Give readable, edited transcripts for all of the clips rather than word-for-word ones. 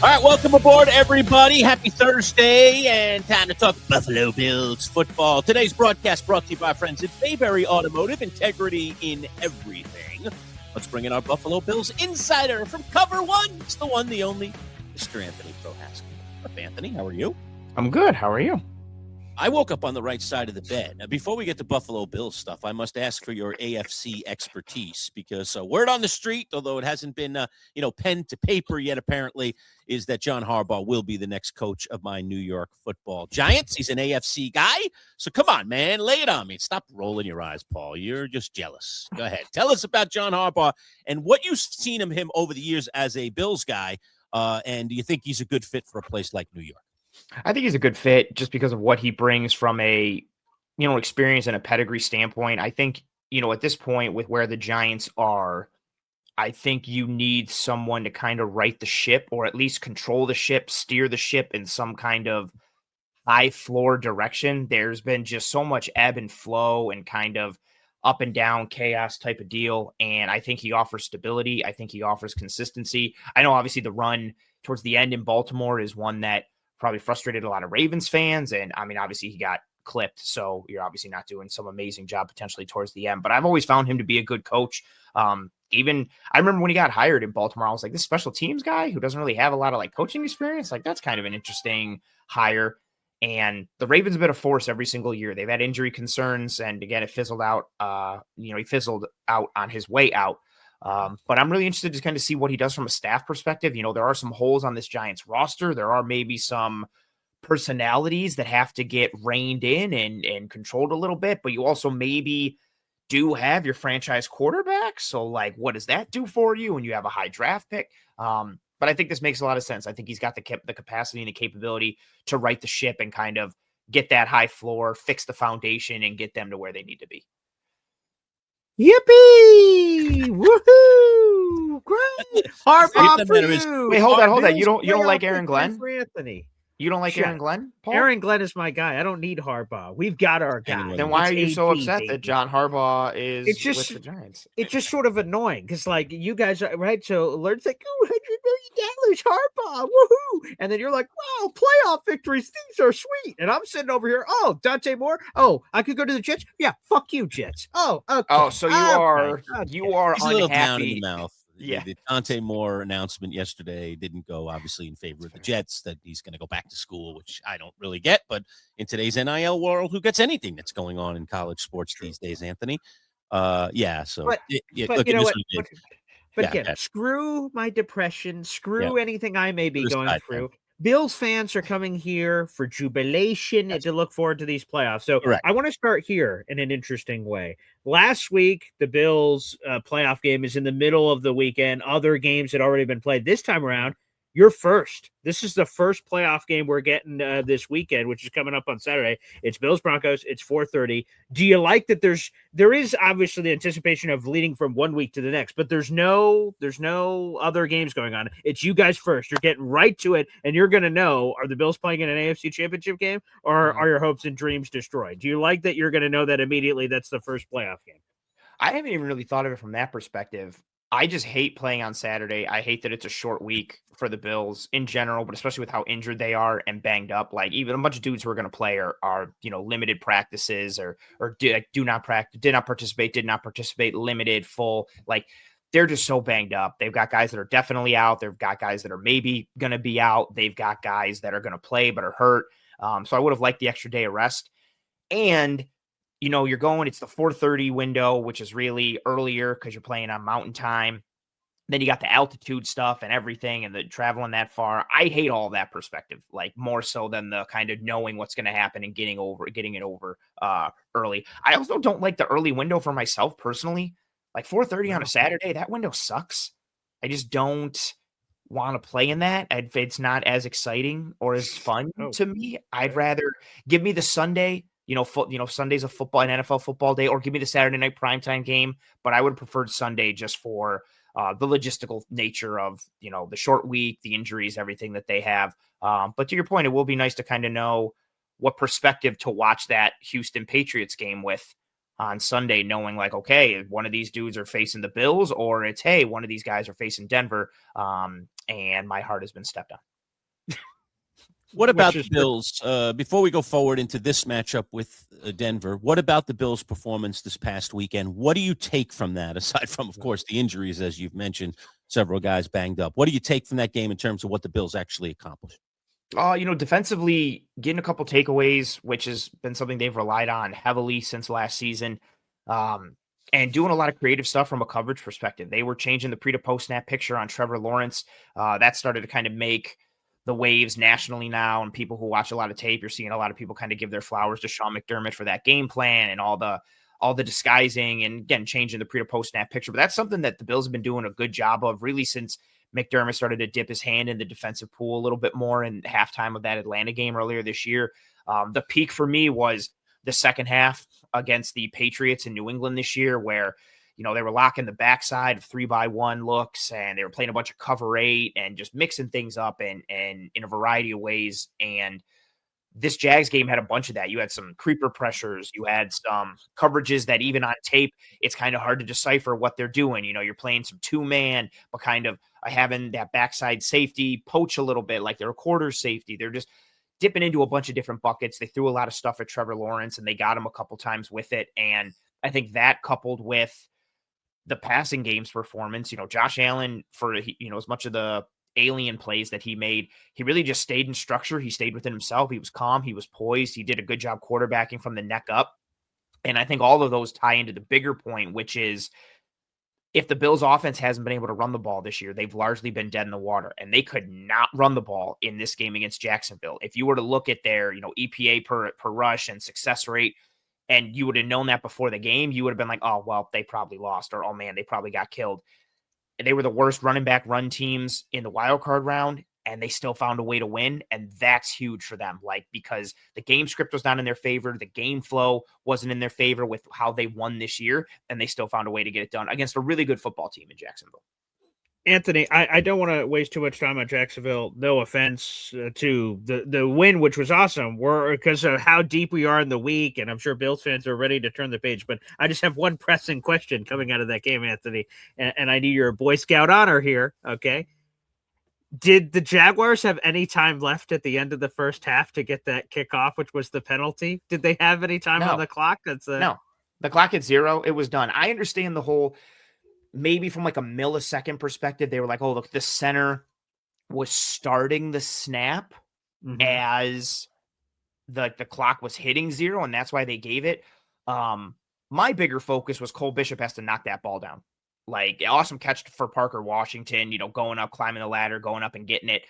All right, welcome aboard, everybody. Happy Thursday, and time to talk Buffalo Bills football. Today's broadcast brought to you by our friends at Bayberry Automotive, integrity in everything. Let's bring in our Buffalo Bills insider from Cover One. It's the one, the only, Mr. Anthony Prohaska. What's up, Anthony? How are you? I'm good. How are you? I woke up on the right side of the bed. Now, before we get to Buffalo Bills stuff, I must ask for your AFC expertise because word on the street, although it hasn't been, pen to paper yet, apparently, is that John Harbaugh will be the next coach of my New York Football Giants. He's an AFC guy. So come on, man, lay it on me. Stop rolling your eyes, Paul. You're just jealous. Go ahead. Tell us about John Harbaugh and what you've seen of him over the years as a Bills guy. And do you think he's a good fit for a place like New York? I think he's a good fit just because of what he brings from a, experience and a pedigree standpoint. I think, at this point with where the Giants are, I think you need someone to kind of right the ship or at least control the ship, steer the ship in some kind of high floor direction. There's been just so much ebb and flow and kind of up and down chaos type of deal. And I think he offers stability. I think he offers consistency. I know obviously the run towards the end in Baltimore is one that probably frustrated a lot of Ravens fans. And I mean, obviously he got clipped, so you're obviously not doing some amazing job potentially towards the end, but I've always found him to be a good coach. Even I remember when he got hired in Baltimore, I was like, this special teams guy who doesn't really have a lot of like coaching experience, like that's kind of an interesting hire. And the Ravens have been a force every single year. They've had injury concerns, and again, it fizzled out. He fizzled out on his way out. But I'm really interested to kind of see what he does from a staff perspective. There are some holes on this Giants roster. There are maybe some personalities that have to get reined in and controlled a little bit, but you also maybe do have your franchise quarterback. So like, what does that do for you when you have a high draft pick? But I think this makes a lot of sense. I think he's got the capacity and the capability to right the ship and kind of get that high floor, fix the foundation, and get them to where they need to be. Yippee! Woohoo! Great! Harbaugh for you. Wait, hold on. You don't like Aaron Glenn? For Anthony. You don't like Aaron Glenn, Paul? Aaron Glenn is my guy. I don't need Harbaugh. We've got our guy. Then why are you so upset that John Harbaugh is with the Giants? It's just sort of annoying because, like, you guys are right. So Alert's like, $100 million, Harbaugh, woohoo! And then you're like, wow, playoff victories, things are sweet. And I'm sitting over here, oh, Dante Moore, oh, I could go to the Jets. Yeah, fuck you, Jets. Oh, okay. Oh, so you are He's unhappy. a little down in the mouth. Yeah. The Dante Moore announcement yesterday didn't go obviously in favor of the Jets, that he's going to go back to school, which I don't really get. But in today's NIL world, who gets anything that's going on in college sports these days, Anthony? So again, screw my depression, screw anything I may be going through. Bills fans are coming here for jubilation and to look forward to these playoffs. So I want to start here in an interesting way. Last week, the Bills playoff game is in the middle of the weekend. Other games had already been played. This time around, you're first. This is the first playoff game we're getting this weekend, which is coming up on Saturday. It's Bills Broncos. It's 4:30. Do you like that? There is obviously the anticipation of leading from one week to the next, but there's no other games going on. It's you guys first. You're getting right to it, and you're going to know, are the Bills playing in an AFC Championship game, or are your hopes and dreams destroyed? Do you like that you're going to know that immediately that's the first playoff game? I haven't even really thought of it from that perspective. I just hate playing on Saturday. I hate that it's a short week for the Bills in general, but especially with how injured they are and banged up. Like even a bunch of dudes who are going to play are limited practices or did not participate, limited, full. Like they're just so banged up. They've got guys that are definitely out. They've got guys that are maybe going to be out. They've got guys that are going to play but are hurt. So I would have liked the extra day of rest. And you're going, it's the 4:30 window, which is really earlier because you're playing on mountain time. Then you got the altitude stuff and everything and the traveling that far. I hate all that perspective, like more so than the kind of knowing what's going to happen and getting it over early. I also don't like the early window for myself personally. Like 4:30 on a Saturday, that window sucks. I just don't want to play in that. It's not as exciting or as fun to me. I'd rather give me the Sunday. Sunday's a football and NFL football day, or give me the Saturday night primetime game. But I would have preferred Sunday just for the logistical nature of, the short week, the injuries, everything that they have. But to your point, it will be nice to kind of know what perspective to watch that Houston Patriots game with on Sunday, knowing like, okay, one of these dudes are facing the Bills, or it's, hey, one of these guys are facing Denver. And my heart has been stepped on. What about the Bills? Before we go forward into this matchup with Denver, what about the Bills' performance this past weekend? What do you take from that, aside from, of course, the injuries, as you've mentioned, several guys banged up? What do you take from that game in terms of what the Bills actually accomplished? Defensively, getting a couple takeaways, which has been something they've relied on heavily since last season, and doing a lot of creative stuff from a coverage perspective. They were changing the pre to post snap picture on Trevor Lawrence. That started to kind of make the waves nationally now, and people who watch a lot of tape, you're seeing a lot of people kind of give their flowers to Sean McDermott for that game plan and all the disguising and, again, changing the pre to post snap picture. But that's something that the Bills have been doing a good job of really since McDermott started to dip his hand in the defensive pool a little bit more in halftime of that Atlanta game earlier this year. The peak for me was the second half against the Patriots in New England this year, where, they were locking the backside of 3-by-1 looks, and they were playing a bunch of cover 8 and just mixing things up and in a variety of ways. And this Jags game had a bunch of that. You had some creeper pressures. You had some coverages that even on tape, it's kind of hard to decipher what they're doing. You're playing some 2-man, but kind of having that backside safety poach a little bit, like they're a quarter safety. They're just dipping into a bunch of different buckets. They threw a lot of stuff at Trevor Lawrence, and they got him a couple times with it. And I think that, coupled with the passing game's performance, Josh Allen, for, as much of the alien plays that he made, he really just stayed in structure. He stayed within himself. He was calm. He was poised. He did a good job quarterbacking from the neck up. And I think all of those tie into the bigger point, which is, if the Bills offense hasn't been able to run the ball this year, they've largely been dead in the water, and they could not run the ball in this game against Jacksonville. If you were to look at their, EPA per rush and success rate, and you would have known that before the game, you would have been like, oh, well, they probably lost, or, oh man, they probably got killed. And they were the worst running back run teams in the wild card round, and they still found a way to win. And that's huge for them, because the game script was not in their favor. The game flow wasn't in their favor with how they won this year, and they still found a way to get it done against a really good football team in Jacksonville. Anthony, I don't want to waste too much time on Jacksonville. No offense to the win, which was awesome. We're because of how deep we are in the week, and I'm sure Bills fans are ready to turn the page. But I just have one pressing question coming out of that game, Anthony, and I need your Boy Scout honor here. Okay, did the Jaguars have any time left at the end of the first half to get that kickoff, which was the penalty? Did they have any time on the clock? No. The clock at 0. It was done. I understand the whole. Maybe from like a millisecond perspective, they were like, oh, look, the center was starting the snap as the clock was hitting 0, and that's why they gave it. My bigger focus was Cole Bishop has to knock that ball down. Like, awesome catch for Parker Washington, going up, climbing the ladder, going up and getting it.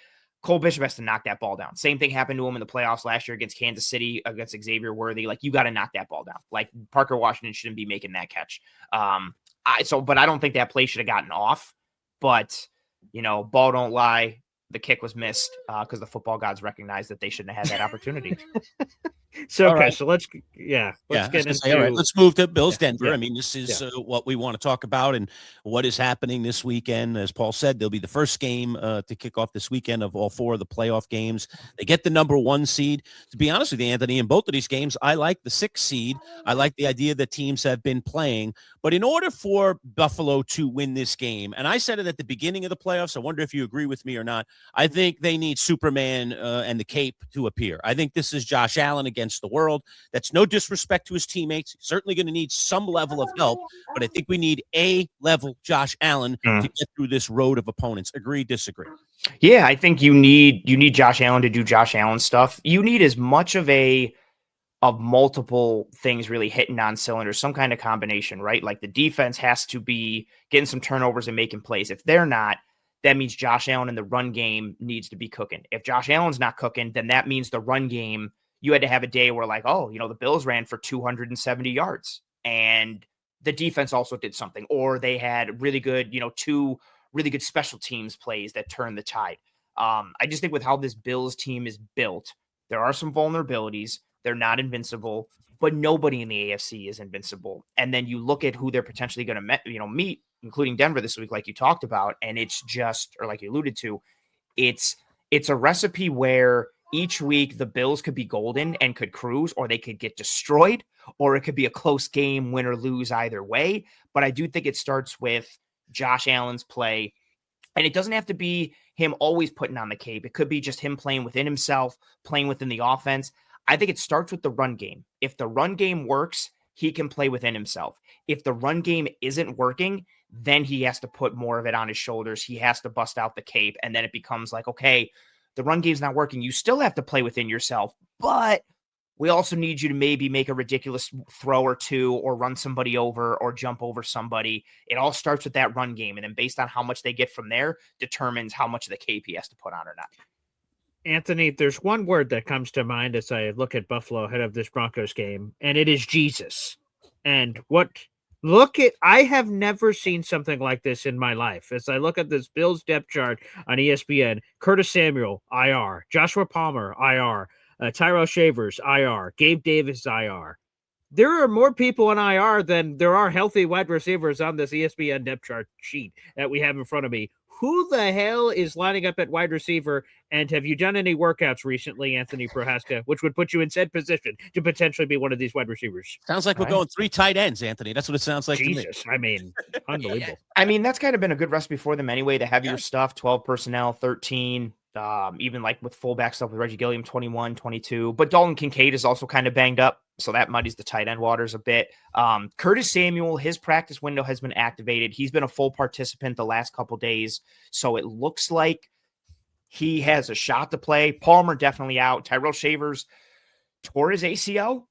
Cole Bishop has to knock that ball down. Same thing happened to him in the playoffs last year against Kansas City, against Xavier Worthy. Like, you got to knock that ball down. Like, Parker Washington shouldn't be making that catch. But I don't think that play should have gotten off. But, ball don't lie. The kick was missed because the football gods recognized that they shouldn't have had that opportunity. So let's get into. All right, let's move to Bills Denver. I mean, this is what we want to talk about and what is happening this weekend. As Paul said, there'll be the first game to kick off this weekend of all 4 of the playoff games. They get the number 1 seed. To be honest with you, Anthony, in both of these games, I like the 6th seed. I like the idea that teams have been playing. But in order for Buffalo to win this game, and I said it at the beginning of the playoffs, I wonder if you agree with me or not, I think they need Superman and the cape to appear. I think this is Josh Allen against the world. That's no disrespect to his teammates. He's certainly going to need some level of help, but I think we need A-level Josh Allen to get through this road of opponents. Agree, disagree? Yeah, I think you need Josh Allen to do Josh Allen stuff. You need as much of multiple things really hitting on cylinders, some kind of combination, right? Like, the defense has to be getting some turnovers and making plays. If they're not, that means Josh Allen in the run game needs to be cooking. If Josh Allen's not cooking, then that means the run game, you had to have a day where, like, the Bills ran for 270 yards and the defense also did something, or they had really good, 2 really good special teams plays that turned the tide. I just think with how this Bills team is built, there are some vulnerabilities. They're not invincible, but nobody in the AFC is invincible. And then you look at who they're potentially going to meet, including Denver this week, like you talked about, and it's just, or like you alluded to, it's a recipe where each week the Bills could be golden and could cruise, or they could get destroyed, or it could be a close game, win or lose either way. But I do think it starts with Josh Allen's play, And it doesn't have to be him always putting on the cape. It could be just him playing within himself, playing within the offense. I think it starts with the run game. If the run game works, he can play within himself. If the run game isn't working, then he has to put more of it on his shoulders. He has to bust out the cape. And then it becomes like, okay, the run game's not working. You still have to play within yourself, but we also need you to maybe make a ridiculous throw or two, or run somebody over, or jump over somebody. It all starts with that run game. And then based on how much they get from there determines how much of the cape he has to put on or not. Anthony, there's one word that comes to mind as I look at Buffalo ahead of this Broncos game, and it is Jesus. And I have never seen something like this in my life. As I look at this Bills depth chart on ESPN, Curtis Samuel, IR, Joshua Palmer, IR, Tyrell Shavers, IR, Gabe Davis, IR. There are more people in IR than there are healthy wide receivers on this ESPN depth chart sheet that we have in front of me. Who the hell is lining up at wide receiver? And have you done any workouts recently, Anthony Prohaska, which would put you in said position to potentially be one of these wide receivers? Sounds like we're going 3 tight ends, Anthony. That's what it sounds like Jesus, to me. I mean, unbelievable. I mean, that's kind of been a good recipe for them anyway. The heavier stuff, 12 personnel, 13, even like with fullback stuff with Reggie Gilliam, 21, 22. But Dalton Kincaid is also kind of banged up, so that muddies the tight end waters a bit. Curtis Samuel, his practice window has been activated. He's been a full participant the last couple days, so it looks like he has a shot to play. Palmer definitely out. Tyrell Shavers tore his ACL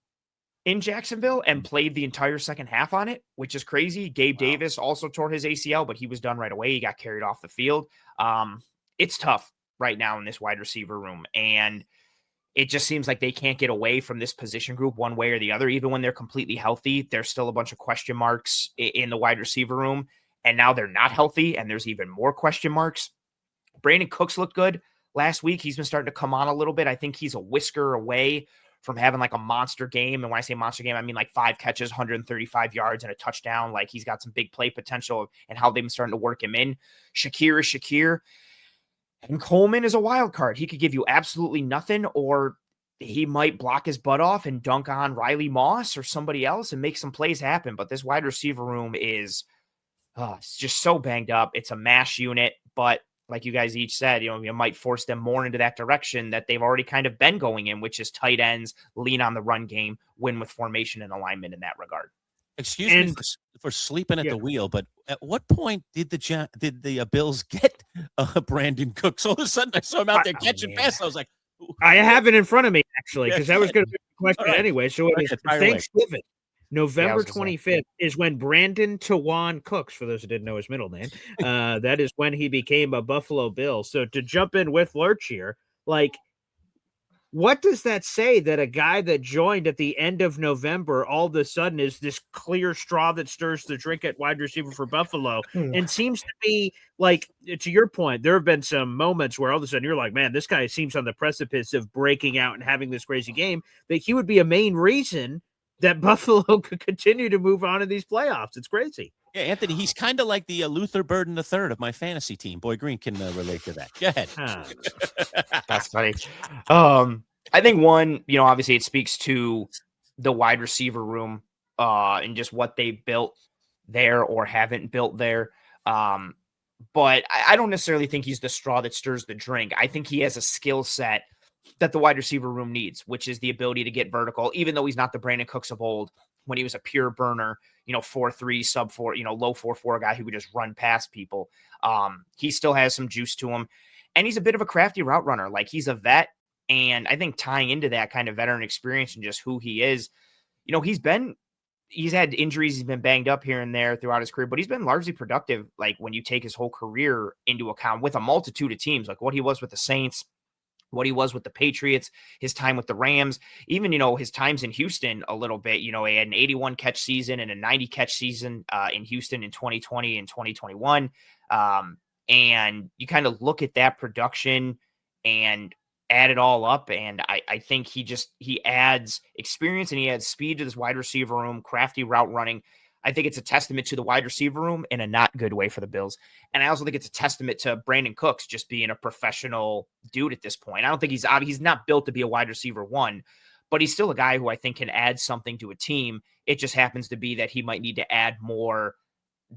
in Jacksonville and played the entire second half on it, which is crazy. Gabe Davis also tore his ACL, but he was done right away. He got carried off the field. It's tough right now in this wide receiver room, and it just seems like they can't get away from this position group one way or the other. Even when they're completely healthy, there's still a bunch of question marks in the wide receiver room, and now they're not healthy, and there's even more question marks. Brandon Cooks looked good last week. He's been starting to come on a little bit. I think he's a whisker away from having like a monster game. And when I say monster game, I mean like 5 catches, 135 yards and a touchdown. Like he's got some big play potential, and how they've been starting to work him in. Shakir is Shakir. And Coleman is a wild card. He could give you absolutely nothing, or he might block his butt off and dunk on Riley Moss or somebody else and make some plays happen. But this wide receiver room is it's just so banged up. It's a mash unit, but like you guys each said, you might force them more into that direction that they've already kind of been going in, which is tight ends, lean on the run game, win with formation and alignment in that regard. Excuse me for sleeping at the wheel, but at what point did the Bills get Brandon Cooks? All of a sudden, I saw him out there catching passes. I was like, I have it in front of me actually, because that was going to be the question anyway. So it was Thanksgiving. November 25th is when Brandon Tawan Cooks, for those who didn't know his middle name, that is when he became a Buffalo Bill. So to jump in with Lurch here, like, what does that say that a guy that joined at the end of November all of a sudden is this clear straw that stirs the drink at wide receiver for Buffalo and seems to be like, to your point, there have been some moments where all of a sudden you're like, man, this guy seems on the precipice of breaking out and having this crazy game, that he would be a main reason that Buffalo could continue to move on in these playoffs. It's crazy. Yeah, Anthony, he's kind of like the Luther Burden III of my fantasy team. Boy Green can relate to that. Go ahead. That's funny. I think one, obviously it speaks to the wide receiver room and just what they built there or haven't built there. But I don't necessarily think he's the straw that stirs the drink. I think he has a skill set that the wide receiver room needs, which is the ability to get vertical, even though he's not the Brandon Cooks of old when he was a pure burner, 4.3, sub 4, low 4.4 guy who would just run past people. He still has some juice to him, and he's a bit of a crafty route runner. Like, he's a vet, and I think tying into that kind of veteran experience and just who he is, he's had injuries, he's been banged up here and there throughout his career, but he's been largely productive. Like, when you take his whole career into account with a multitude of teams, like what he was with the Saints, what he was with the Patriots, his time with the Rams, even, his times in Houston a little bit. He had an 81 catch season and a 90 catch season in Houston in 2020 and 2021. And you kind of look at that production and add it all up. And I think he adds experience and he adds speed to this wide receiver room, crafty route running. I think it's a testament to the wide receiver room in a not good way for the Bills. And I also think it's a testament to Brandon Cooks just being a professional dude at this point. I don't think he's not built to be a wide receiver one, but he's still a guy who I think can add something to a team. It just happens to be that he might need to add more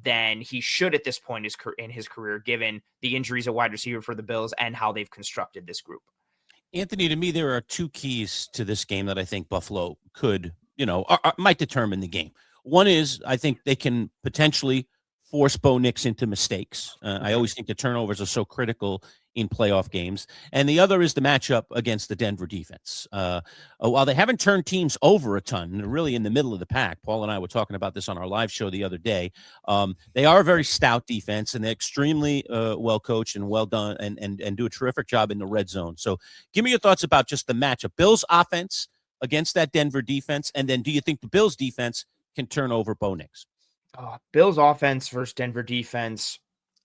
than he should at this point in his career, given the injuries at wide receiver for the Bills and how they've constructed this group. Anthony, to me, there are two keys to this game that I think Buffalo could, might determine the game. One is I think they can potentially force Bo Nix into mistakes. I always think the turnovers are so critical in playoff games. And the other is the matchup against the Denver defense. While they haven't turned teams over a ton, they're really in the middle of the pack. Paul and I were talking about this on our live show the other day. They are a very stout defense, and they're extremely well coached and well done and do a terrific job in the red zone. So give me your thoughts about just the matchup. Bills offense against that Denver defense, and then do you think the Bills defense can turn over Bo Nix? Bills offense versus Denver defense,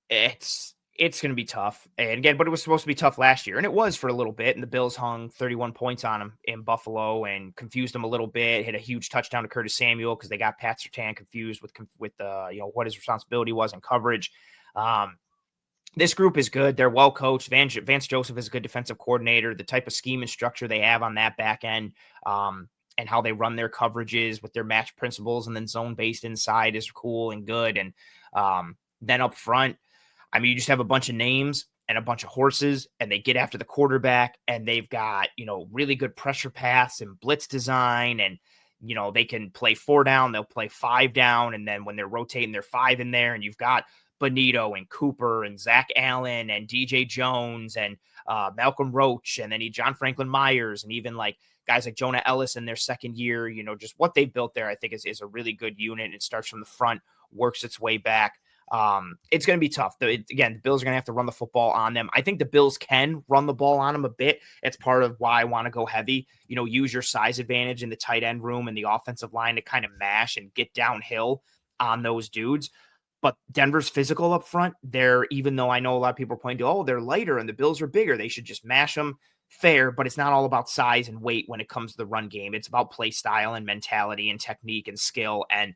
it's going to be tough. And again, but it was supposed to be tough last year, and it was for a little bit. And the Bills hung 31 points on them in Buffalo and confused them a little bit. Hit a huge touchdown to Curtis Samuel because they got Pat Surtain confused with what his responsibility was in coverage. This group is good. They're well coached. Vance Joseph is a good defensive coordinator. The type of scheme and structure they have on that back end, and how they run their coverages with their match principles and then zone based inside is cool and good. And then up front, I mean, you just have a bunch of names and a bunch of horses, and they get after the quarterback, and they've got, really good pressure paths and blitz design. And, they can play 4 down, they'll play 5 down. And then when they're rotating, they're 5 in there, and you've got Bonito and Cooper and Zach Allen and DJ Jones and Malcolm Roach, and then John Franklin Myers, and even like guys like Jonah Ellis in their second year. Just what they built there, I think is a really good unit. It starts from the front, works its way back. It's going to be tough. The Bills are going to have to run the football on them. I think the Bills can run the ball on them a bit. It's part of why I want to go heavy, use your size advantage in the tight end room and the offensive line to kind of mash and get downhill on those dudes. But Denver's physical up front. Even though I know a lot of people are pointing to, they're lighter and the Bills are bigger, they should just mash them. Fair, but it's not all about size and weight when it comes to the run game. It's about play style and mentality and technique and skill. And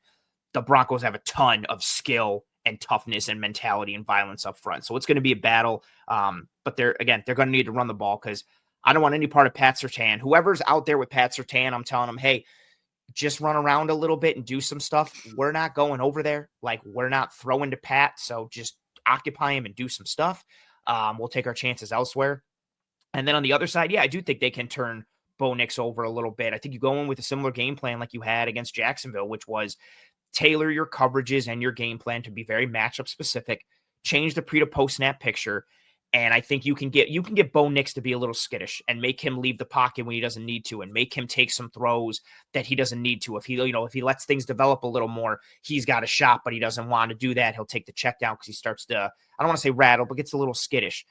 the Broncos have a ton of skill and toughness and mentality and violence up front. So it's going to be a battle. But they're going to need to run the ball, because I don't want any part of Pat Surtain. Whoever's out there with Pat Surtain, I'm telling them, hey, just run around a little bit and do some stuff. We're not going over there. Like, we're not throwing to Pat. So just occupy him and do some stuff. We'll take our chances elsewhere. And then on the other side, I do think they can turn Bo Nix over a little bit. I think you go in with a similar game plan like you had against Jacksonville, which was tailor your coverages and your game plan to be very matchup specific, change the pre to post snap picture. And I think you can get Bo Nix to be a little skittish and make him leave the pocket when he doesn't need to, and make him take some throws that he doesn't need to. If he lets things develop a little more, he's got a shot, but he doesn't want to do that. He'll take the check down because he starts to, I don't want to say rattle, but gets a little skittish.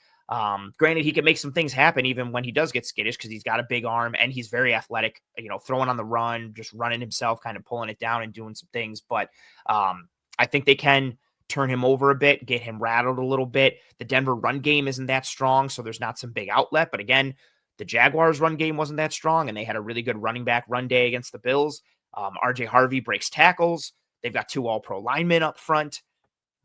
Granted, he can make some things happen even when he does get skittish, because he's got a big arm and he's very athletic, throwing on the run, just running himself, kind of pulling it down and doing some things. But I think they can turn him over a bit, get him rattled a little bit. The Denver run game isn't that strong, so there's not some big outlet. But again, the Jaguars run game wasn't that strong, and they had a really good running back run day against the Bills. RJ Harvey breaks tackles. They've got 2 all-pro linemen up front.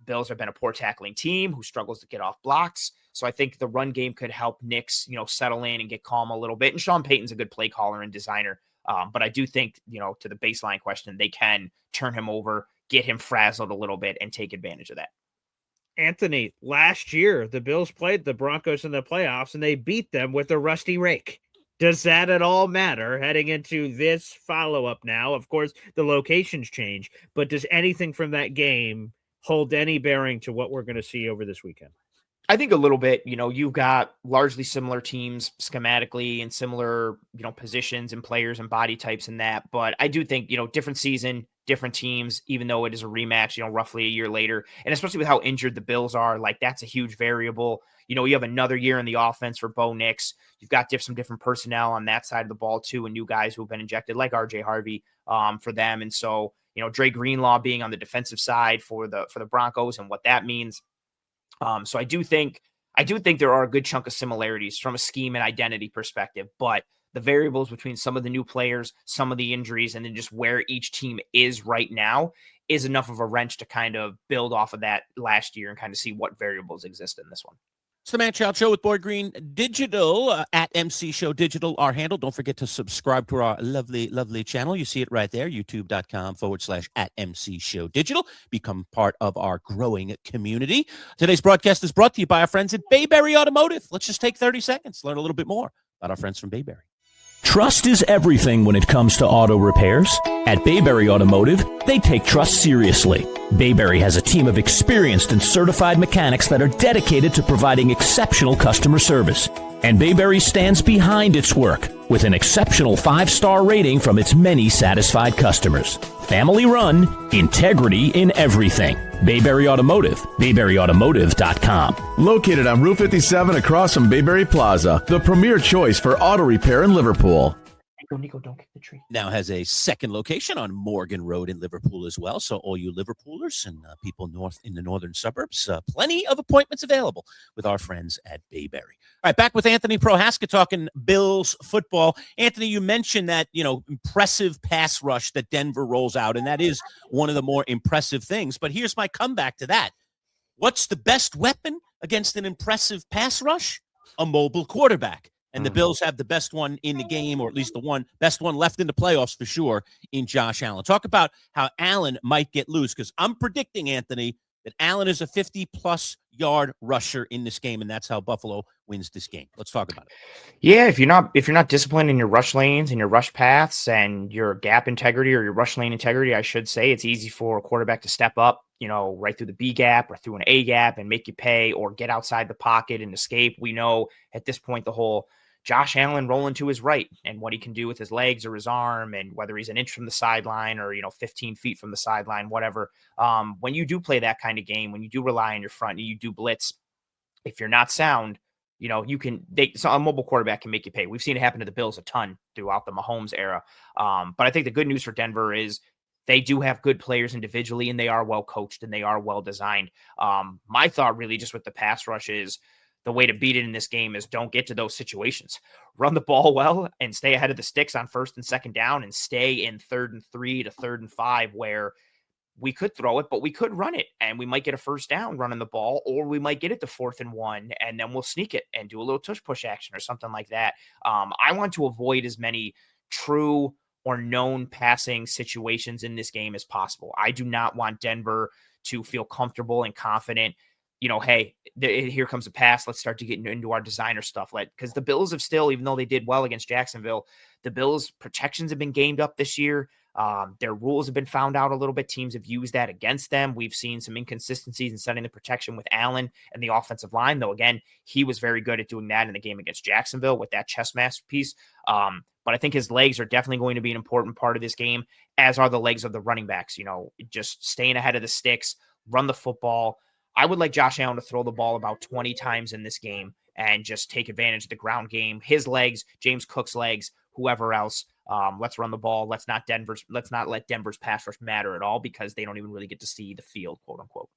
Bills have been a poor tackling team who struggles to get off blocks. So I think the run game could help Nix, settle in and get calm a little bit. And Sean Payton's a good play caller and designer. But I do think, to the baseline question, they can turn him over, get him frazzled a little bit, and take advantage of that. Anthony, last year, the Bills played the Broncos in the playoffs, and they beat them with a rusty rake. Does that at all matter heading into this follow-up now? Of course, the locations change, but does anything from that game hold any bearing to what we're going to see over this weekend? I think a little bit. You've got largely similar teams schematically and similar, positions and players and body types in that. But I do think, different season, different teams, even though it is a rematch, roughly a year later. And especially with how injured the Bills are, like, that's a huge variable. You have another year in the offense for Bo Nix. You've got some different personnel on that side of the ball too, and new guys who have been injected, like RJ Harvey, for them. And so, Dre Greenlaw being on the defensive side for the Broncos and what that means. So I do think there are a good chunk of similarities from a scheme and identity perspective, but the variables between some of the new players, some of the injuries, and then just where each team is right now is enough of a wrench to kind of build off of that last year and kind of see what variables exist in this one. It's the Manchild Show with Board Green Digital at MC Show Digital, our handle. Don't forget to subscribe to our lovely, lovely channel. You see it right there, youtube.com/at MC Show Digital. Become part of our growing community. Today's broadcast is brought to you by our friends at Bayberry Automotive. Let's just take 30 seconds, learn a little bit more about our friends from Bayberry. Trust is everything when it comes to auto repairs. At Bayberry Automotive, they take trust seriously. Bayberry has a team of experienced and certified mechanics that are dedicated to providing exceptional customer service. And Bayberry stands behind its work with an exceptional 5-star rating from its many satisfied customers. Family run, integrity in everything. Bayberry Automotive, BayberryAutomotive.com. Located on Route 57 across from Bayberry Plaza, the premier choice for auto repair in Liverpool. Nico, don't kick the tree. Now has a second location on Morgan Road in Liverpool as well. So all you Liverpoolers and people north in the northern suburbs, plenty of appointments available with our friends at Bayberry. All right, back with Anthony Prohaska talking Bills football. Anthony, you mentioned that, impressive pass rush that Denver rolls out, and that is one of the more impressive things. But here's my comeback to that. What's the best weapon against an impressive pass rush? A mobile quarterback. And the Bills have the best one in the game, or at least the best one left in the playoffs for sure, in Josh Allen. Talk about how Allen might get loose, because I'm predicting, Anthony, that Allen is a 50-plus yard rusher in this game, and that's how Buffalo wins this game. Let's talk about it. Yeah, if you're not disciplined in your rush lanes and your rush paths and your gap integrity or your rush lane integrity, I should say, it's easy for a quarterback to step up, right through the B gap or through an A gap and make you pay, or get outside the pocket and escape. We know at this point the whole Josh Allen rolling to his right and what he can do with his legs or his arm, and whether he's an inch from the sideline or 15 feet from the sideline, whatever. When you do play that kind of game, when you do rely on your front and you do blitz, if you're not sound, so a mobile quarterback can make you pay. We've seen it happen to the Bills a ton throughout the Mahomes era. But I think the good news for Denver is they do have good players individually, and they are well coached and they are well designed. My thought really just with the pass rush is, the way to beat it in this game is don't get to those situations. Run the ball well and stay ahead of the sticks on 1st and 2nd down, and stay in 3rd and 3 to 3rd and 5, where we could throw it, but we could run it, and we might get a 1st down running the ball, or we might get it to 4th and 1, and then we'll sneak it and do a little tush push action or something like that. I want to avoid as many true or known passing situations in this game as possible. I do not want Denver to feel comfortable and confident. Hey, here comes a pass. Let's start to get into our designer stuff. Because the Bills have still, even though they did well against Jacksonville, the Bills' protections have been gamed up this year. Their rules have been found out a little bit. Teams have used that against them. We've seen some inconsistencies in setting the protection with Allen and the offensive line, though, again, he was very good at doing that in the game against Jacksonville with that chest masterpiece. But I think his legs are definitely going to be an important part of this game, as are the legs of the running backs. Just staying ahead of the sticks, run the football. I would like Josh Allen to throw the ball about 20 times in this game and just take advantage of the ground game. His legs, James Cook's legs, whoever else. Let's run the ball. Let's not let Denver's pass rush matter at all, because they don't even really get to see the field, quote unquote.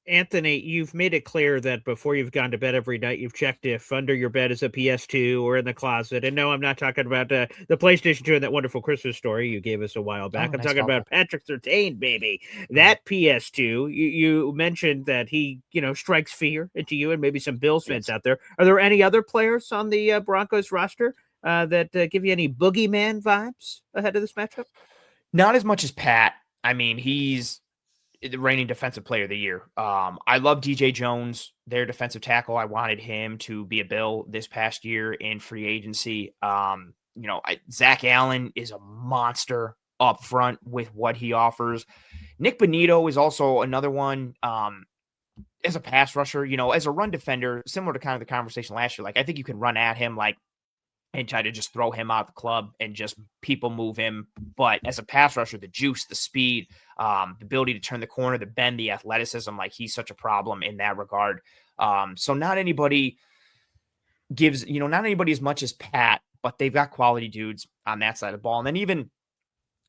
Anthony, you've made it clear that before you've gone to bed every night, you've checked if under your bed is a PS2 or in the closet. And no, I'm not talking about the PlayStation 2 and that wonderful Christmas story you gave us a while back. I'm talking about Patrick Surtain, baby. That PS2, you mentioned that he, strikes fear into you and maybe some Bills fans out there. Are there any other players on the Broncos roster that give you any boogeyman vibes ahead of this matchup? Not as much as Pat. I mean, he's the reigning defensive player of the year. I love DJ Jones, their defensive tackle. I wanted him to be a Bill this past year in free agency. Zach Allen is a monster up front with what he offers. Nick Bonito is also another one. As a pass rusher, as a run defender, similar to kind of the conversation last year. I think you can run at him and try to just throw him out the club and just people move him. But as a pass rusher, the juice, the speed, the ability to turn the corner, the bend, the athleticism, he's such a problem in that regard. So not anybody as much as Pat, but they've got quality dudes on that side of the ball. And then even,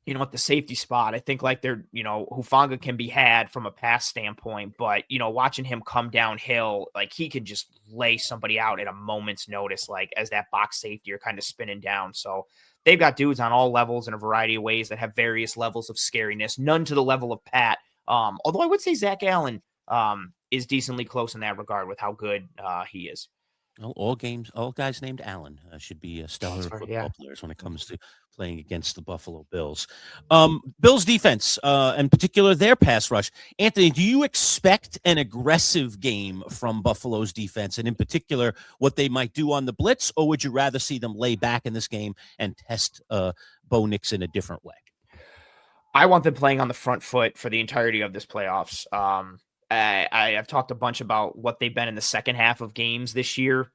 at the safety spot, I think Hufanga can be had from a pass standpoint, but, watching him come downhill, he could just lay somebody out at a moment's notice, as that box safety are kind of spinning down. So they've got dudes on all levels in a variety of ways that have various levels of scariness, none to the level of Pat. Although I would say Zach Allen is decently close in that regard with how good he is. Well, all guys named Allen should be stellar football players when it comes to playing against the Buffalo Bills. Bills defense, in particular, their pass rush. Anthony, do you expect an aggressive game from Buffalo's defense, and in particular, what they might do on the blitz, or would you rather see them lay back in this game and test Bo Nix in a different way? I want them playing on the front foot for the entirety of this playoffs. I've talked a bunch about what they've been in the second half of games this year,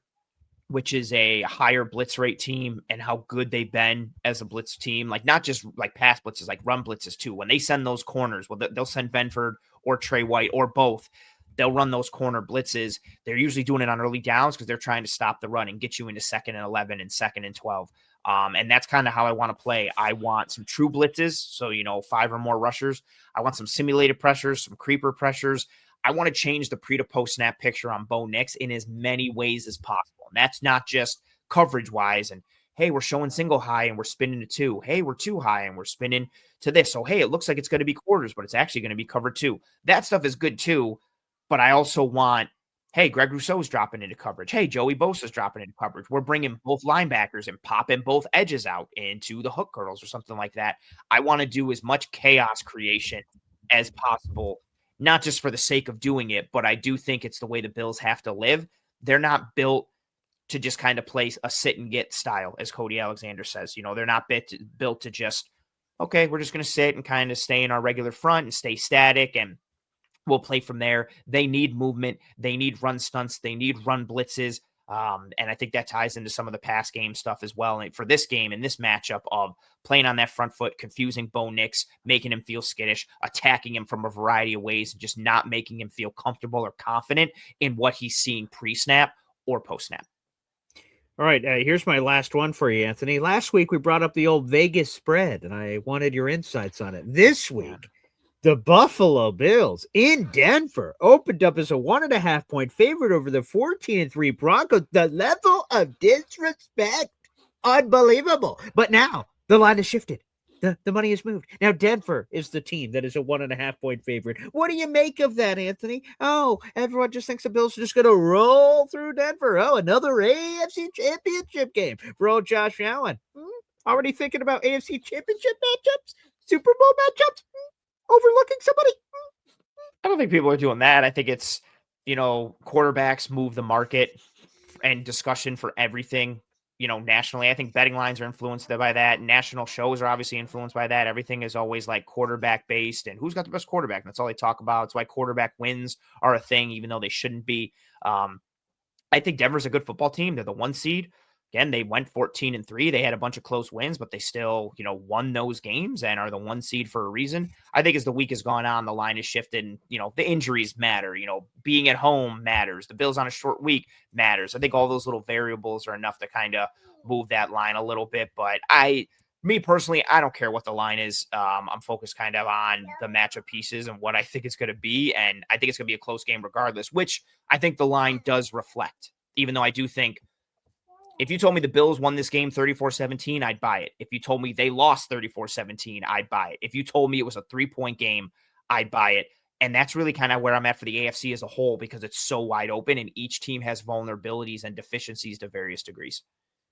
which is a higher blitz rate team, and how good they've been as a blitz team. Like, not just like pass blitzes, like run blitzes too. When they send those corners, well, they'll send Benford or Trey White or both. They'll run those corner blitzes. They're usually doing it on early downs because they're trying to stop the run and get you into 2nd and 11 and 2nd and 12. And that's kind of how I want to play. I want some true blitzes. So, 5 or more rushers. I want some simulated pressures, some creeper pressures. I want to change the pre to post snap picture on Bo Nix in as many ways as possible. And that's not just coverage wise. And hey, we're showing single high and we're spinning to 2. Hey, we're 2 high and we're spinning to this. So, hey, it looks like it's going to be quarters, but it's actually going to be cover 2. That stuff is good too. But I also want, hey, Greg Rousseau's dropping into coverage. Hey, Joey Bosa's dropping into coverage. We're bringing both linebackers and popping both edges out into the hook girdles or something like that. I want to do as much chaos creation as possible, not just for the sake of doing it, but I do think it's the way the Bills have to live. They're not built to just kind of play a sit and get style, as Cody Alexander says. They're not built to just, okay, we're just going to sit and kind of stay in our regular front and stay static and we'll play from there. They need movement. They need run stunts. They need run blitzes. And I think that ties into some of the pass game stuff as well. And for this game and this matchup of playing on that front foot, confusing Bo Nix, making him feel skittish, attacking him from a variety of ways, and just not making him feel comfortable or confident in what he's seeing pre-snap or post-snap. All right, here's my last one for you, Anthony. Last week, we brought up the old Vegas spread, and I wanted your insights on it. This week, the Buffalo Bills in Denver opened up as a 1.5-point favorite over the 14-3 Broncos. The level of disrespect, unbelievable. But now the line has shifted. The money has moved. Now Denver is the team that is a 1.5-point favorite. What do you make of that, Anthony? Oh, everyone just thinks the Bills are just going to roll through Denver. Oh, another AFC Championship game for old Josh Allen. Already thinking about AFC Championship matchups? Super Bowl matchups? Overlooking somebody? I don't think people are doing that. I think it's, quarterbacks move the market and discussion for everything, nationally. I think betting lines are influenced by that. National shows are obviously influenced by that. Everything is always like quarterback based and who's got the best quarterback. And that's all they talk about. It's why quarterback wins are a thing, even though they shouldn't be. I think Denver's a good football team. They're the 1 seed. Again, they went 14-3. They had a bunch of close wins, but they still, won those games and are the 1 seed for a reason. I think as the week has gone on, the line has shifted and, the injuries matter, being at home matters. The Bills on a short week matters. I think all those little variables are enough to kind of move that line a little bit. But me personally, I don't care what the line is. I'm focused kind of on the matchup pieces and what I think it's going to be. And I think it's going to be a close game regardless, which I think the line does reflect, even though I do think, if you told me the Bills won this game 34-17, I'd buy it. If you told me they lost 34-17, I'd buy it. If you told me it was a 3-point game, I'd buy it. And that's really kind of where I'm at for the AFC as a whole, because it's so wide open and each team has vulnerabilities and deficiencies to various degrees.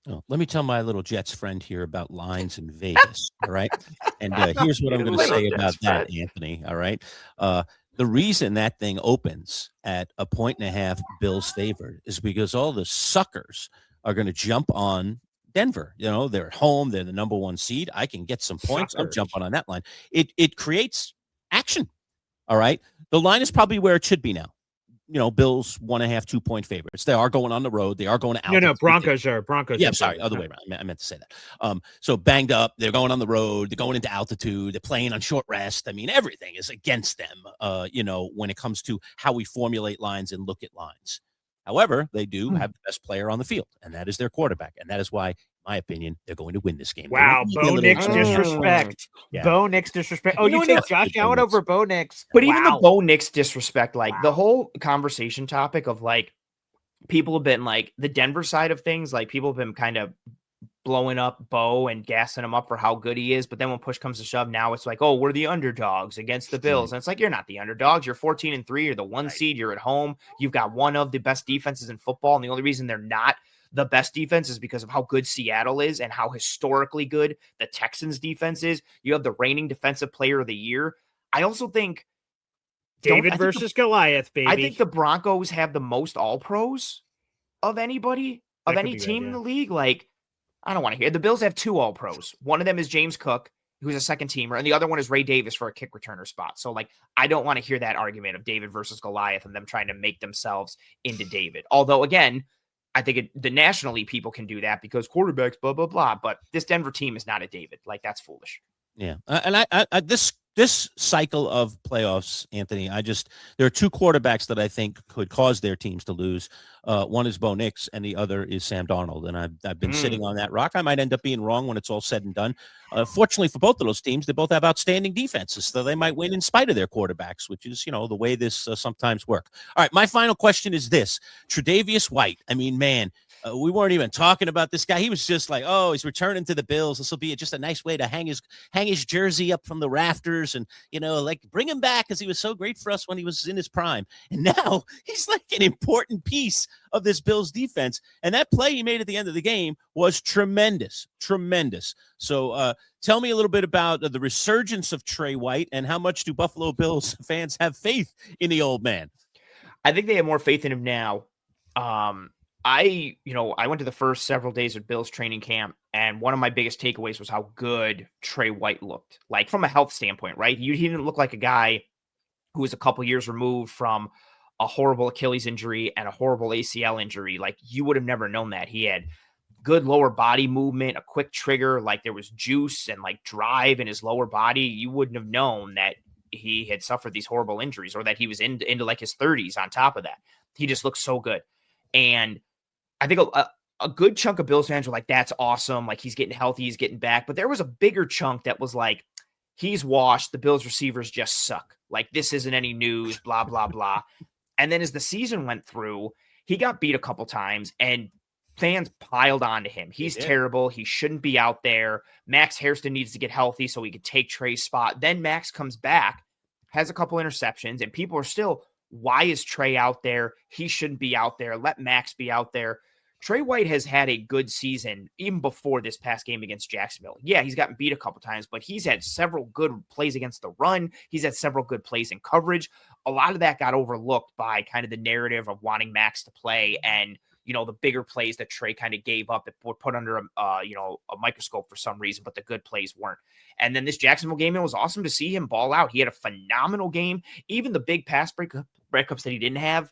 Oh, let me tell my little Jets friend here about lines in Vegas. All right. And here's what I'm going to say about that, Anthony. All right. The reason that thing opens at 1.5 Bills favored is because all the suckers are going to jump on Denver. They're at home. They're the number 1 seed. I can get some points. I'm jumping on that line. It creates action. All right. The line is probably where it should be now. Bills 1.5, 2-point favorites. They are going on the road. They are going to altitude. No, Broncos are. Yeah, I'm sorry. Other way around. I meant to say that. So banged up. They're going on the road. They're going into altitude. They're playing on short rest. I mean, everything is against them, when it comes to how we formulate lines and look at lines. However, they do have the best player on the field, and that is their quarterback. And that is why, in my opinion, they're going to win this game. Wow, Bo Nix disrespect. Yeah. Bo Nix disrespect. Oh, you take Josh Allen over Bo Nix. But even the Bo Nix disrespect, the whole conversation topic of people have been the Denver side of things, people have been kind of blowing up Bo and gassing him up for how good he is. But then when push comes to shove, now it's like, oh, we're the underdogs against the Bills. And it's like, you're not the underdogs. You're 14-3. You're the one seed. You're at home. You've got one of the best defenses in football. And the only reason they're not the best defense is because of how good Seattle is and how historically good the Texans defense is. You have the reigning defensive player of the year. I also think David versus Goliath, baby. I think the Broncos have the most all-pros of anybody, of any team in the league. Like, I don't want to hear. The Bills have 2 all-pros. One of them is James Cook, who's a second teamer, and the other one is Ray Davis for a kick returner spot. So, like, I don't want to hear that argument of David versus Goliath and them trying to make themselves into David. Although, again, I think the nationally people can do that because quarterbacks, blah, blah, blah. But this Denver team is not a David. Like, that's foolish. Yeah. And this cycle of playoffs, Anthony, there are 2 quarterbacks that I think could cause their teams to lose. One is Bo Nix and the other is Sam Darnold. And I've been sitting on that rock. I might end up being wrong when it's all said and done. Fortunately for both of those teams, they both have outstanding defenses, so they might win in spite of their quarterbacks, which is, the way this sometimes work. All right. My final question is this: Tre'Davious White. I mean, man, we weren't even talking about this guy. He was just like, oh, he's returning to the Bills. This will be just a nice way to hang his jersey up from the rafters and, like bring him back because he was so great for us when he was in his prime. And now he's like an important piece of this Bills defense. And that play he made at the end of the game was tremendous, tremendous. So tell me a little bit about the resurgence of Trey White and how much do Buffalo Bills fans have faith in the old man? I think they have more faith in him now. I went to the first several days of Bills training camp, and one of my biggest takeaways was how good Trey White looked, like from a health standpoint, right? He didn't look like a guy who was a couple years removed from a horrible Achilles injury and a horrible ACL injury. Like, you would have never known that. He had good lower body movement, a quick trigger, like there was juice and like drive in his lower body. You wouldn't have known that he had suffered these horrible injuries or that he was into like his 30s on top of that. He just looked so good. And I think a good chunk of Bills fans were like, that's awesome. Like, he's getting healthy, he's getting back. But there was a bigger chunk that was like, he's washed. The Bills receivers just suck. Like, this isn't any news, blah, blah, blah. And then as the season went through, he got beat a couple times and fans piled onto him. He's terrible. He shouldn't be out there. Max Hairston needs to get healthy so he could take Trey's spot. Then Max comes back, has a couple interceptions, and people are still, why is Trey out there? He shouldn't be out there. Let Max be out there. Trey White has had a good season even before this past game against Jacksonville. Yeah, he's gotten beat a couple times, but he's had several good plays against the run. He's had several good plays in coverage. A lot of that got overlooked by kind of the narrative of wanting Max to play and, the bigger plays that Trey kind of gave up that were put under a microscope for some reason, but the good plays weren't. And then this Jacksonville game, it was awesome to see him ball out. He had a phenomenal game. Even the big pass breakups that he didn't have,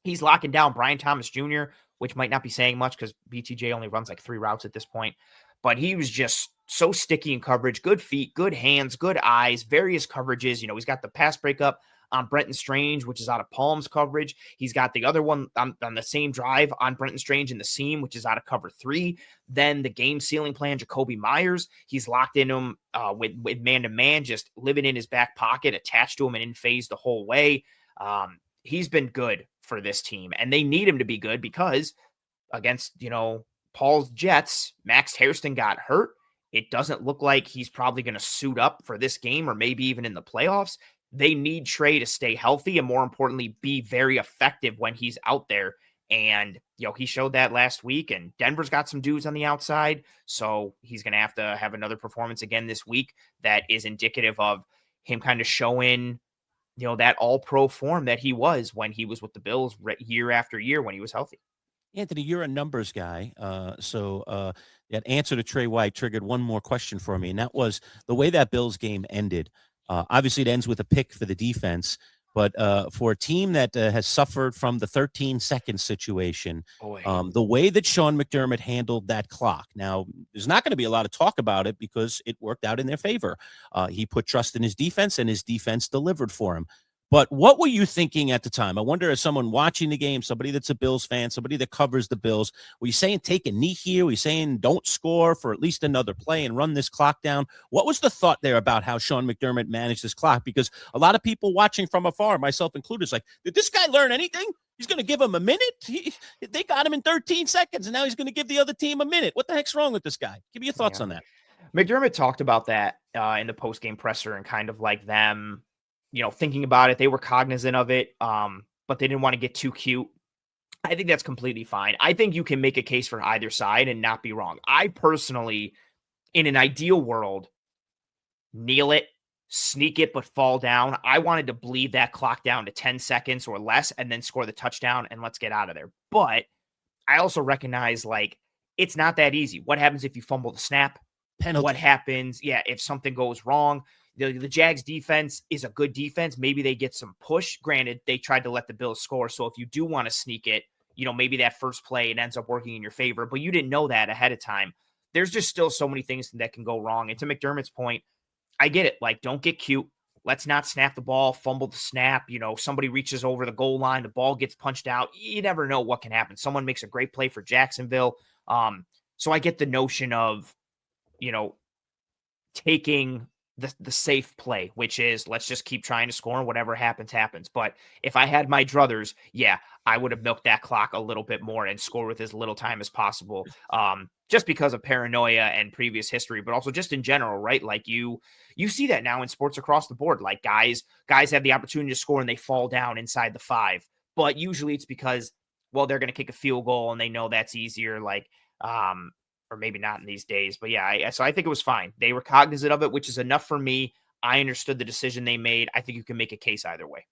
he's locking down Brian Thomas Jr., which might not be saying much because BTJ only runs like 3 routes at this point. But he was just so sticky in coverage, good feet, good hands, good eyes, various coverages. He's got the pass breakup on Brenton Strange, which is out of Palm's coverage. He's got the other one on the same drive on Brenton Strange in the seam, which is out of cover 3. Then the game sealing plan, Jacoby Myers, he's locked in him with man-to-man, just living in his back pocket, attached to him and in phase the whole way. He's been good for this team, and they need him to be good because against, Paul's Jets, Max Hairston got hurt. It doesn't look like he's probably going to suit up for this game or maybe even in the playoffs. They need Trey to stay healthy and, more importantly, be very effective when he's out there. And, he showed that last week, and Denver's got some dudes on the outside. So he's going to have another performance again this week that is indicative of him kind of showing, that all-pro form that he was when he was with the Bills year after year when he was healthy. Anthony, you're a numbers guy. So that answer to Trey White triggered one more question for me, and that was the way that Bills game ended. Obviously, it ends with a pick for the defense, but for a team that has suffered from the 13-second situation, the way that Sean McDermott handled that clock. Now, there's not going to be a lot of talk about it because it worked out in their favor. He put trust in his defense, and his defense delivered for him. But what were you thinking at the time? I wonder, as someone watching the game, somebody that's a Bills fan, somebody that covers the Bills, were you saying take a knee here? Were you saying don't score for at least another play and run this clock down? What was the thought there about how Sean McDermott managed this clock? Because a lot of people watching from afar, myself included, is like, did this guy learn anything? He's going to give him a minute? They got him in 13 seconds, and now he's going to give the other team a minute. What the heck's wrong with this guy? Give me your thoughts on that. McDermott talked about that in the post-game presser, and kind of like them, thinking about it. They were cognizant of it, but they didn't want to get too cute. I think that's completely fine. I think you can make a case for either side and not be wrong. I personally, in an ideal world, kneel it, sneak it, but fall down. I wanted to bleed that clock down to 10 seconds or less and then score the touchdown and let's get out of there. But I also recognize, it's not that easy. What happens if you fumble the snap? Penalty. What happens, if something goes wrong? The Jags defense is a good defense. Maybe they get some push. Granted, they tried to let the Bills score. So if you do want to sneak it, maybe that first play, it ends up working in your favor, but you didn't know that ahead of time. There's just still so many things that can go wrong. And to McDermott's point, I get it. Don't get cute. Let's not snap the ball, fumble the snap. Somebody reaches over the goal line, the ball gets punched out. You never know what can happen. Someone makes a great play for Jacksonville. So I get the notion of, taking the safe play, which is let's just keep trying to score and whatever happens, happens. But if I had my druthers, I would have milked that clock a little bit more and score with as little time as possible. Just because of paranoia and previous history, but also just in general, right? You see that now in sports across the board. Guys have the opportunity to score and they fall down inside the 5, but usually it's because, they're going to kick a field goal and they know that's easier. Or maybe not in these days, but so I think it was fine. They were cognizant of it, which is enough for me. I understood the decision they made. I think you can make a case either way.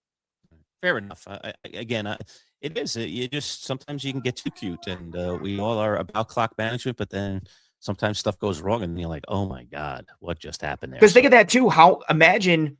Fair enough. It is. You just sometimes you can get too cute, and we all are about clock management, but then sometimes stuff goes wrong, and you're like, "Oh my God, what just happened there?" Because think of that too. Imagine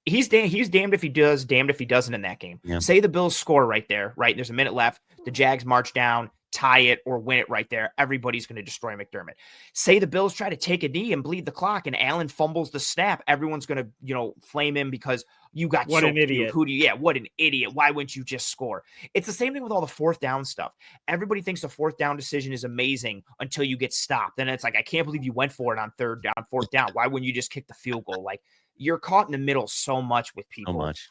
he's damned if he does, damned if he doesn't in that game. Yeah. Say the Bills score right there, right? There's a minute left. The Jags march down, tie it, or win it right there. Everybody's going to destroy McDermott. Say the Bills try to take a knee and bleed the clock and Allen fumbles the snap. Everyone's going to, flame him because you got what an idiot. What an idiot. Why wouldn't you just score? It's the same thing with all the fourth down stuff. Everybody thinks the fourth down decision is amazing until you get stopped. And it's I can't believe you went for it on third down, fourth down. Why wouldn't you just kick the field goal? You're caught in the middle so much with people. So much.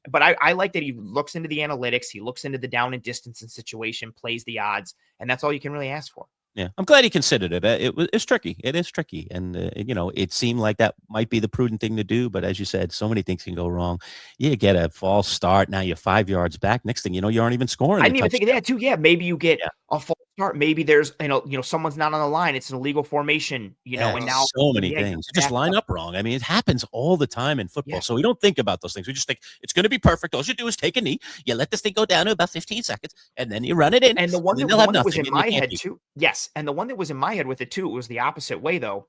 But I like that he looks into the analytics. He looks into the down and distance and situation, plays the odds, and that's all you can really ask for. Yeah, I'm glad he considered it. It's tricky. It is tricky. And, it seemed like that might be the prudent thing to do. But as you said, so many things can go wrong. You get a false start. Now you're 5 yards back. Next thing you know, you aren't even scoring. I didn't even think of that too. Yeah, maybe you get a false start. Maybe there's, someone's not on the line. It's an illegal formation, and now so many things. You just line up wrong. I mean, it happens all the time in football. Yeah. So we don't think about those things. We just think it's going to be perfect. All you do is take a knee. You let this thing go down to about 15 seconds, and then you run it in. And the one that was in my head too. Yes, and the one that was in my head with it too, it was the opposite way though.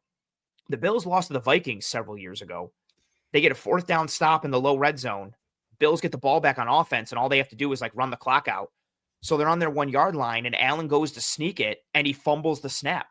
The Bills lost to the Vikings several years ago. They get a fourth down stop in the low red zone. Bills get the ball back on offense, and all they have to do is run the clock out. So they're on their 1 yard line, and Allen goes to sneak it, and he fumbles the snap.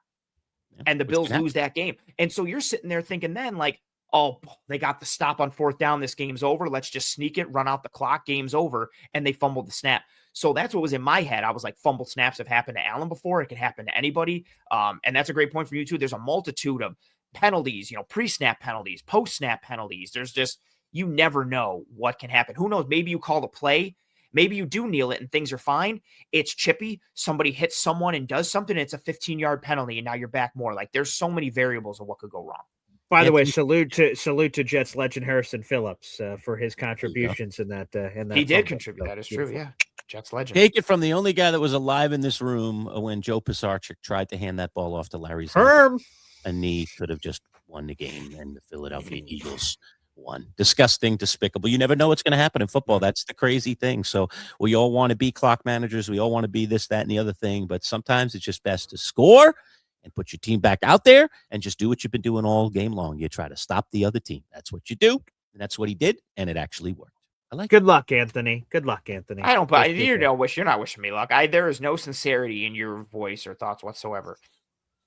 Yeah, and the Bills lose that game. And so you're sitting there thinking then, they got the stop on fourth down. This game's over. Let's just sneak it, run out the clock. Game's over. And they fumbled the snap. So that's what was in my head. I was like, fumble snaps have happened to Allen before. It can happen to anybody. And that's a great point from you too. There's a multitude of penalties, pre-snap penalties, post-snap penalties. There's just, you never know what can happen. Who knows? Maybe you call the play. Maybe you do kneel it and things are fine. It's chippy. Somebody hits someone and does something. And it's a 15-yard penalty, and now you're back more. There's so many variables of what could go wrong. By the way, salute to Jets legend Harrison Phillips for his contributions in that. He did contribute. That is true. Yeah, Jets legend. Take it from the only guy that was alive in this room when Joe Pisarcik tried to hand that ball off to Larry Herm. A knee could have just won the game, and the Philadelphia Eagles won. Disgusting, despicable. You never know what's going to happen in football. That's the crazy thing. So we all want to be clock managers. We all want to be this, that, and the other thing. But sometimes it's just best to score and put your team back out there and just do what you've been doing all game long. You try to stop the other team. That's what you do. And that's what he did. And it actually worked. I like Good luck, Anthony. Good luck, Anthony. I don't, but you're not wishing me luck. There is no sincerity in your voice or thoughts whatsoever.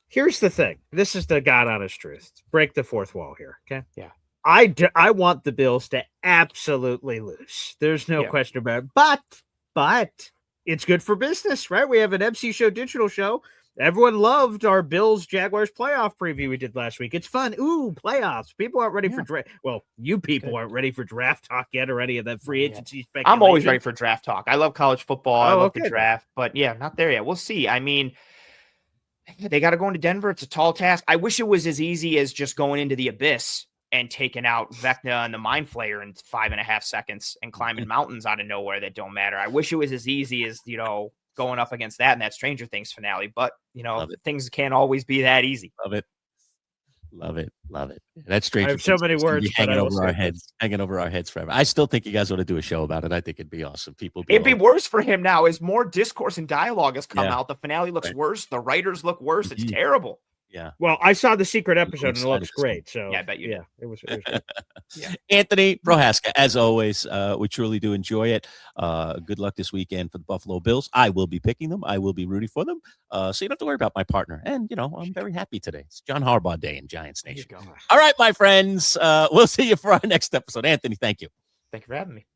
Here's the thing. This is the God honest truth. Break the fourth wall here. Okay. Yeah. I want the Bills to absolutely lose. There's no question about it. But it's good for business, right? We have an MC Show digital show. Everyone loved our Bills Jaguars playoff preview we did last week. It's fun. Ooh, playoffs. People aren't ready for draft. Well, you people aren't ready for draft talk yet or any of that free agency speculation. I'm always ready for draft talk. I love college football. I love the draft, but not there yet. We'll see. I mean, they got to go into Denver. It's a tall task. I wish it was as easy as just going into the abyss and taking out Vecna and the Mind Flayer in 5.5 seconds and climbing mountains out of nowhere that don't matter. I wish it was as easy as, going up against that in that Stranger Things finale, but things can't always be that easy. Love it. That's Stranger Things. I have so many words hanging over our heads forever. I still think you guys ought to do a show about it. I think it'd be awesome. It'd be worse for him now as more discourse and dialogue has come out. The finale looks worse. The writers look worse. It's terrible. Yeah. Well, I saw the secret episode and it looks great. So I bet you. Yeah, it was good. Anthony Prohaska, as always, we truly do enjoy it. Good luck this weekend for the Buffalo Bills. I will be picking them. I will be rooting for them. So you don't have to worry about my partner. And I'm very happy today. It's John Harbaugh Day in Giants Nation. All right, my friends. We'll see you for our next episode. Anthony, thank you. Thank you for having me.